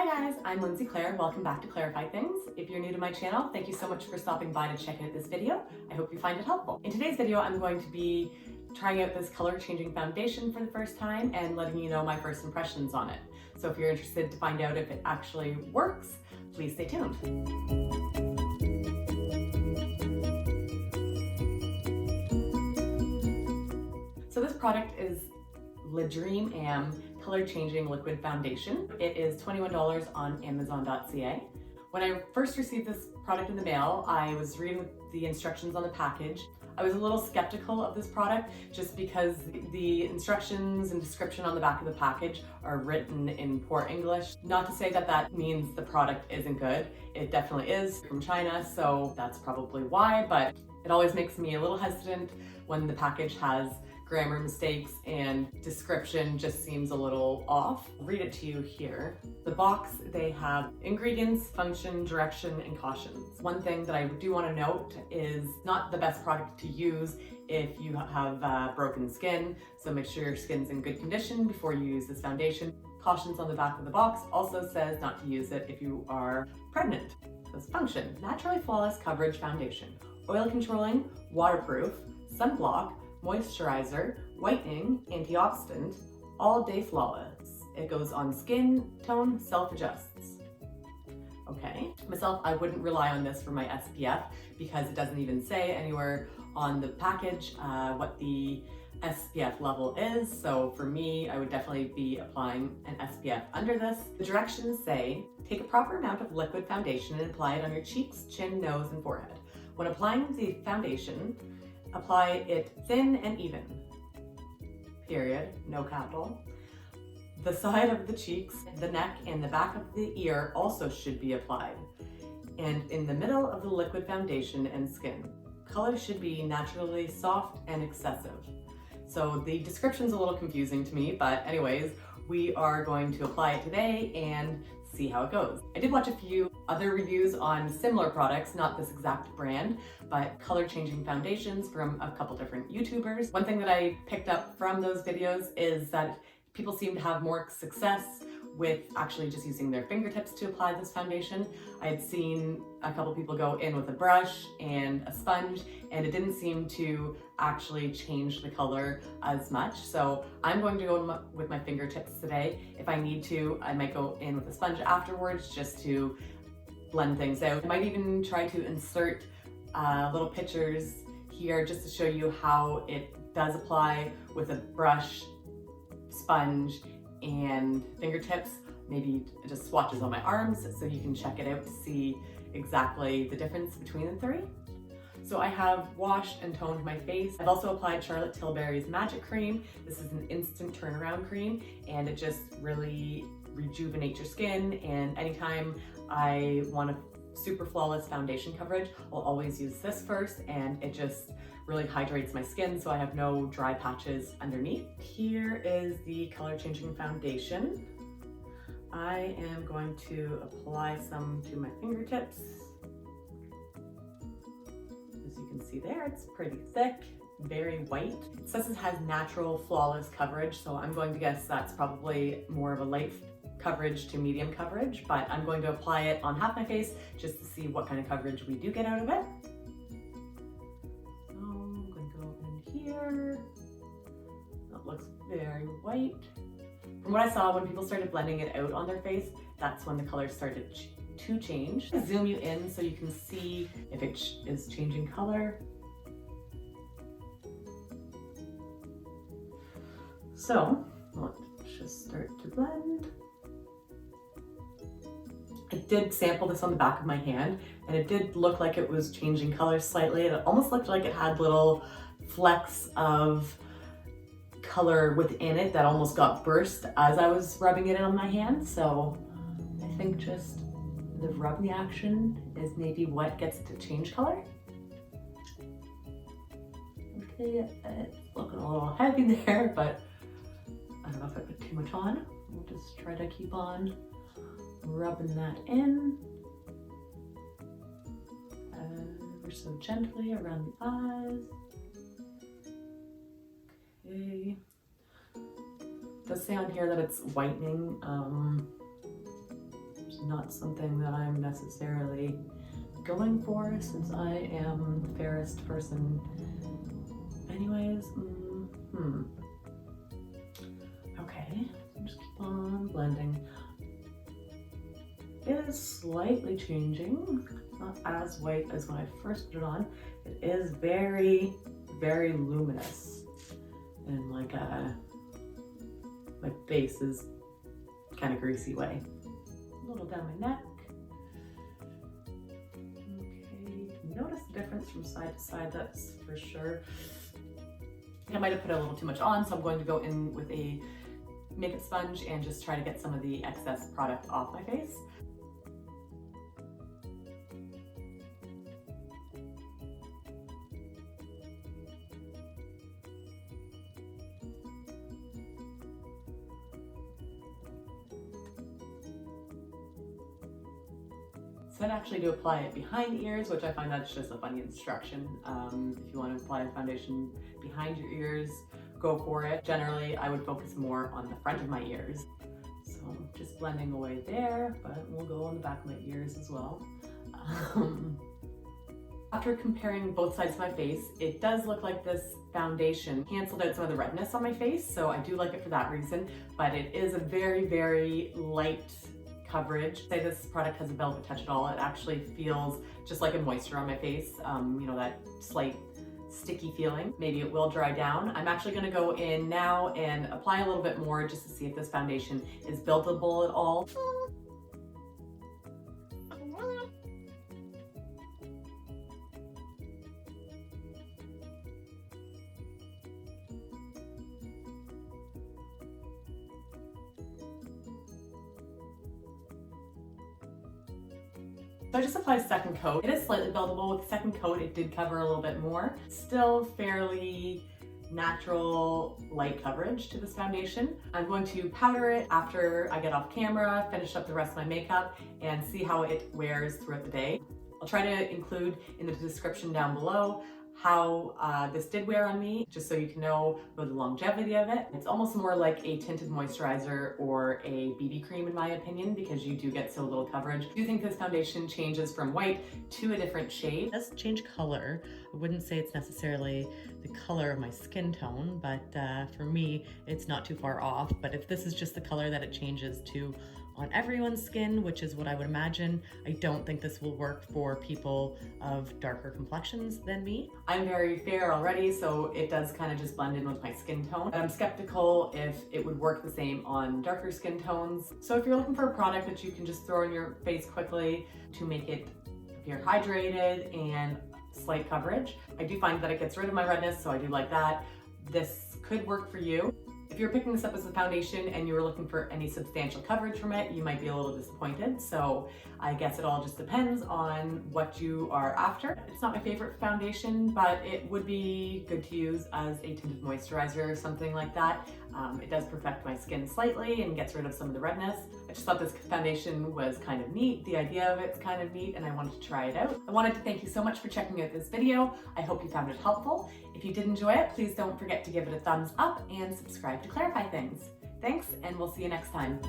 Hi guys, I'm Lindsay Claire. Welcome back to Clarify Things. If you're new to my channel, thank you so much for stopping by to check out this video. I hope you find it helpful. In today's video, I'm going to be trying out this color changing foundation for the first time and letting you know my first impressions on it. So if you're interested to find out if it actually works, please stay tuned. So this product is LDREAMAM Colour Changing Liquid Foundation. It is $21 on Amazon.ca. When I first received this product in the mail, I was reading the instructions on the package. I was a little skeptical of this product just because the instructions and description on the back of the package are written in poor English. Not to say that that means the product isn't good. It definitely is from China, so that's probably why, but it always makes me a little hesitant when the package has grammar mistakes and description just seems a little off. I'll read it to you here. The box, they have ingredients, function, direction, and cautions. One thing that I do want to note is not the best product to use if you have broken skin, so make sure your skin's in good condition before you use this foundation. Cautions on the back of the box also says not to use it if you are pregnant. This function, naturally flawless coverage foundation, oil controlling, waterproof, sunblock, moisturizer, whitening, antioxidant, all day flawless. It goes on skin tone, self-adjusts. Okay, myself, I wouldn't rely on this for my SPF because it doesn't even say anywhere on the package what the SPF level is. So for me, I would definitely be applying an SPF under this. The directions say, take a proper amount of liquid foundation and apply it on your cheeks, chin, nose, and forehead. When applying the foundation, apply it thin and even, period, no capital. The side of the cheeks, the neck, and the back of the ear also should be applied. And in the middle of the liquid foundation and skin. Color should be naturally soft and excessive. So the description's a little confusing to me, but anyways, we are going to apply it today and see how it goes. I did watch a few other reviews on similar products, not this exact brand, but color changing foundations from a couple different YouTubers. One thing that I picked up from those videos is that people seem to have more success with actually just using their fingertips to apply this foundation. I had seen a couple people go in with a brush and a sponge, and it didn't seem to actually change the color as much. So I'm going to go with my fingertips today. If I need to, I might go in with a sponge afterwards just to blend things out. I might even try to insert little pictures here just to show you how it does apply with a brush, sponge, and fingertips, maybe just swatches on my arms so you can check it out to see exactly the difference between the three. So I have washed and toned my face. I've also applied Charlotte Tilbury's Magic Cream. This is an instant turnaround cream and it just really rejuvenates your skin, and anytime I want a super flawless foundation coverage, I'll always use this first, and it just really hydrates my skin so I have no dry patches underneath. Here is the color changing foundation. I am going to apply some to my fingertips. As you can see there, it's pretty thick, very white. It says it has natural flawless coverage, so I'm going to guess that's probably more of a light coverage to medium coverage, but I'm going to apply it on half my face just to see what kind of coverage we do get out of it. Here. That looks very white. From what I saw, when people started blending it out on their face, that's when the color started to change. I'll zoom you in so you can see if it is changing color. So let's just start to blend. I did sample this on the back of my hand, and it did look like it was changing color slightly. It almost looked like it had little flecks of color within it that almost got burst as I was rubbing it on my hand. So I think just the rubbing action is maybe what gets it to change color. Okay, it's looking a little heavy there, but I don't know if I put too much on. We'll just try to keep on rubbing that in. Ever so gently around the eyes. Okay. It does say on here that it's whitening. not something that I'm necessarily going for since I am the fairest person. Anyways, okay, just keep on blending. It is slightly changing, not as white as when I first put it on. It is very, very luminous, and like my face is kind of greasy way. A little down my neck. Okay, notice the difference from side to side, that's for sure. I might have put a little too much on, so I'm going to go in with a makeup sponge and just try to get some of the excess product off my face. So I actually do apply it behind the ears, which I find that's just a funny instruction. If you want to apply foundation behind your ears, go for it. Generally, I would focus more on the front of my ears. So just blending away there, but we'll go on the back of my ears as well. After comparing both sides of my face, it does look like this foundation canceled out some of the redness on my face, so I do like it for that reason, but it is a very, very light coverage. Say this product has a velvet touch at all, it actually feels just like a moisture on my face, you know, that slight sticky feeling. Maybe it will dry down. I'm actually going to go in now and apply a little bit more just to see if this foundation is buildable at all. So I just applied a second coat. It is slightly buildable. With the second coat, it did cover a little bit more. Still fairly natural light coverage to this foundation. I'm going to powder it after I get off camera, finish up the rest of my makeup, and see how it wears throughout the day. I'll try to include in the description down below how this did wear on me, just so you can know about the longevity of it. It's almost more like a tinted moisturizer or a BB cream in my opinion, because you do get so little coverage. I do think this foundation changes from white to a different shade. It does change color. I wouldn't say it's necessarily the color of my skin tone, but for me, it's not too far off. But if this is just the color that it changes to on everyone's skin, which is what I would imagine, I don't think this will work for people of darker complexions than me. I'm very fair already, so it does kind of just blend in with my skin tone. But I'm skeptical if it would work the same on darker skin tones. So if you're looking for a product that you can just throw on your face quickly to make it appear hydrated and slight coverage, I do find that it gets rid of my redness, so I do like that. This could work for you. If you're picking this up as a foundation and you were looking for any substantial coverage from it, you might be a little disappointed. So I guess it all just depends on what you are after. It's not my favorite foundation, but it would be good to use as a tinted moisturizer or something like that. It does perfect my skin slightly and gets rid of some of the redness. I just thought this foundation was kind of neat. The idea of it's kind of neat, and I wanted to try it out. I wanted to thank you so much for checking out this video. I hope you found it helpful. If you did enjoy it, please don't forget to give it a thumbs up and subscribe to Clarify Things. Thanks, and we'll see you next time.